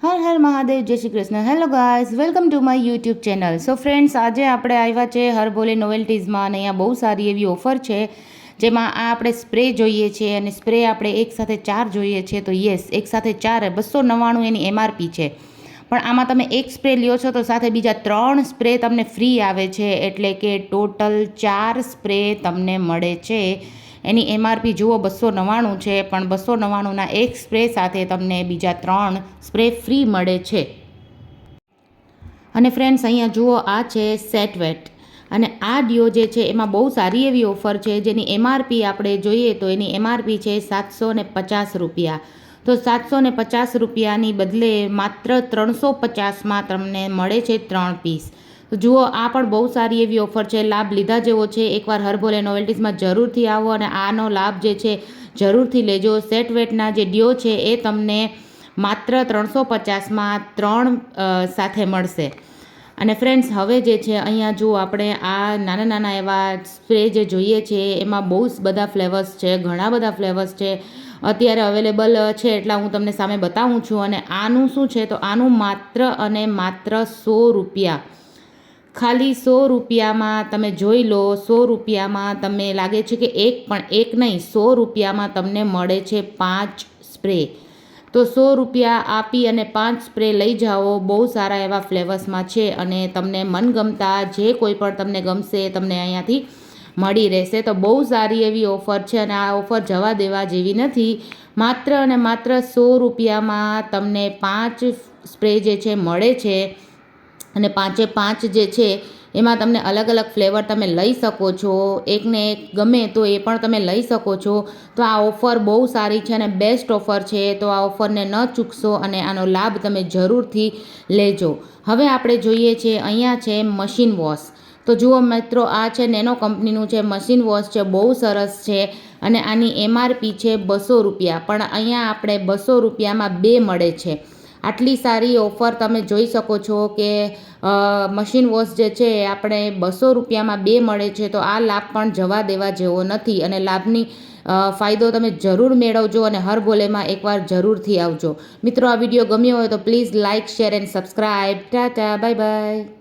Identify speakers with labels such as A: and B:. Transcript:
A: હર હર મહાદેવ, જય Shri Krishna. Hello guys, welcome to my YouTube channel. So friends, આજે આપણે આવ્યા છે હરભોલે નોવેલ્ટીઝમાં અને અહીંયા બહુ સારી એવી ઓફર છે જેમાં આ આપણે સ્પ્રે જોઈએ છે અને સ્પ્રે આપણે એક સાથે 4 જોઈએ છે. તો યસ, એક સાથે 4 299 એની એમઆરપી છે. પણ આમાં તમે એક સ્પ્રે લ્યો છો તો સાથે બીજા 3 સ્પ્રે તમને ફ્રી આવે છે, એટલે કે ટોટલ 4 સ્પ્રે તમને મળે છે. એની એમઆરપી જુઓ 299 છે, પણ 299ના એક સ્પ્રે સાથે તમને બીજા 3 સ્પ્રે ફ્રી મળે છે. અને ફ્રેન્ડ્સ, અહીંયા જુઓ, આ છે સેટ વેટ અને આ ડિયો જે છે એમાં બહુ સારી એવી ઓફર છે જેની એમઆરપી આપણે જોઈએ તો એની એમઆરપી છે 750 રૂપિયા. તો 750 રૂપિયાની બદલે માત્ર 350માં તમને મળે છે 3 પીસ. તો જુઓ, આ પણ બહુ સારી એવી ઓફર છે, લાભ લીધા જેવો છે. એકવાર હરભોલે નોવેલ્ટીઝમાં જરૂરથી આવો અને આનો લાભ જે છે જરૂરથી લેજો. સેટ વેટના જે ડિયો છે એ તમને માત્ર 350માં 3 સાથે મળશે. અને ફ્રેન્ડ્સ, હવે જે છે અહીંયા જુઓ, આપણે આ નાના નાના એવા સ્પ્રે જે જોઈએ છે એમાં બહુ જ બધા ફ્લેવર્સ છે, ઘણા બધા ફ્લેવર્સ છે અત્યારે અવેલેબલ છે, એટલા હું તમને સામે બતાવું છું. અને આનું શું છે, તો આનું માત્ર અને માત્ર 100 રૂપિયા, ખાલી 100 રૂપિયામાં તમે જોઈ લો. 100 રૂપિયામાં તમે લાગે છે કે એક નહીં, 100 રૂપિયામાં તમને મળે છે 5 સ્પ્રે. તો 100 રૂપિયા આપી અને 5 સ્પ્રે લઈ જાઓ. બહુ સારા એવા ફ્લેવર્સમાં છે અને તમને મનગમતા જે કોઈ પણ તમને ગમશે તમને અહીંયાથી મળી રહેશે. તો બહુ સારી એવી ઓફર છે અને આ ઓફર જવા દેવા જેવી નથી. માત્ર અને માત્ર 100 રૂપિયામાં તમને 5 સ્પ્રે જે છે મળે છે અને 5 જે છે એમાં તમને અલગ અલગ ફ્લેવર તમે લઈ શકો છો. એકને એક ગમે તો એ પણ તમે લઈ શકો છો. તો આ ઓફર બહુ સારી છે અને બેસ્ટ ઓફર છે. તો આ ઓફરને ન ચૂકશો અને આનો લાભ તમે જરૂરથી લેજો. હવે આપણે જોઈએ છે, અહીંયા છે મશીન વોશ. તો જુઓ મિત્રો, આ છે નેનો કંપનીનું છે મશીન વોશ છે, બહુ સરસ છે અને આની એમઆરપી છે 200 રૂપિયા, પણ અહીંયા આપણે 200 રૂપિયામાં 2 મળે છે. આટલી સારી ઓફર તમે જોઈ શકો છો કે મશીન વોશ જે છે આપણે 200 રૂપિયામાં 2 મળે છે. તો આ લાભ પણ જવા દેવા જેવો નથી અને લાભની ફાયદો તમે જરૂર મેળવજો અને હરભોલેમાં એકવાર જરૂરથી આવજો. મિત્રો, આ વિડીયો ગમ્યો હોય તો please like, share and subscribe. Tata, bye bye.